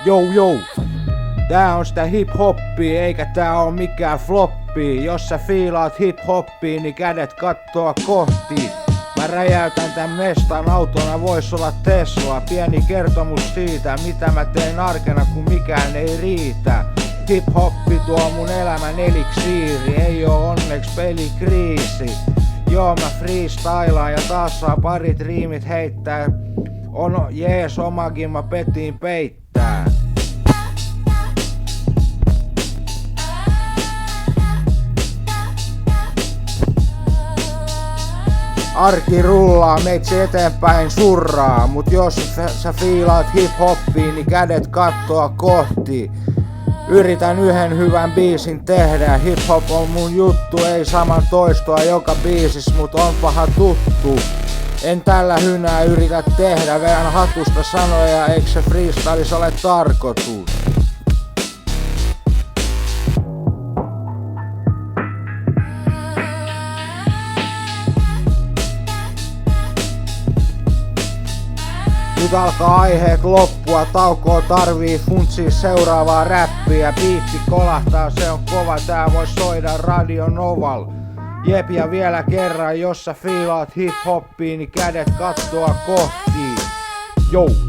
Jou. Tää on sitä hip-hoppia, eikä tää oo mikään floppi. Jos sä fiilaat hip-hoppia, niin kädet kattoo kohti. Mä räjäytän tän mestan autona, vois olla Tesla. Pieni kertomus siitä, mitä mä teen arkena, kun mikään ei riitä. Hip-hoppi tuo mun elämän eliksiiri, ei oo onneks pelikriisi. Joo, mä freestylaan ja taas saa parit riimit heittää. On jees, omakin mä petiin peittää. Arki rullaa, meitsi eteenpäin surraa. Mut jos sä fiilaat hip-hoppia, niin kädet kattoo kohti. Yritän yhden hyvän biisin tehdä. Hip-hop on mun juttu, ei saman toistoa joka biisis, mut on paha tuttu. En tällä hynää yritä tehdä, vedän hatusta sanoja, eikö se freestylis ole tarkoitus? Nyt alkaa aiheet loppua, taukoa tarvii funtsii seuraavaa räppiä. Biitti kolahtaa, se on kova, tää vois soida Radio Noval. Jep, ja vielä kerran, jos sä fiilaat hip-hoppia, niin kädet kattoa kohti. Jou!